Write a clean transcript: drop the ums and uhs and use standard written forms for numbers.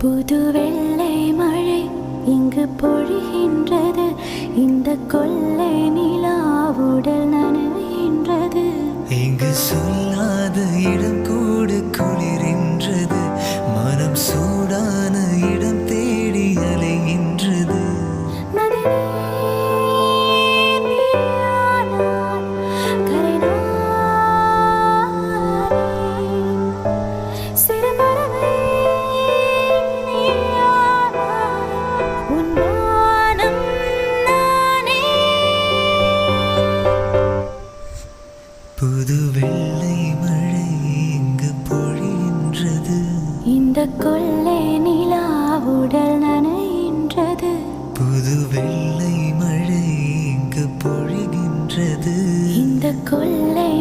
புது வெள்ளை மழை இங்கு பொழிகின்றது. இந்த கொள்ளை நிலா உடல் நனைகின்றது. இங்கு சொல்லாத இடம் கூட குளிரின்றது. மனம் சூடான இடம் தேடி அலைகின்றது. புது வெள்ளை மழை இங்கு பொழிகின்றது. இந்த கொள்ளை நிலா உடல் நனைகின்றது. புது வெள்ளை மழை இங்கு பொழிகின்றது. இந்த கொள்ளை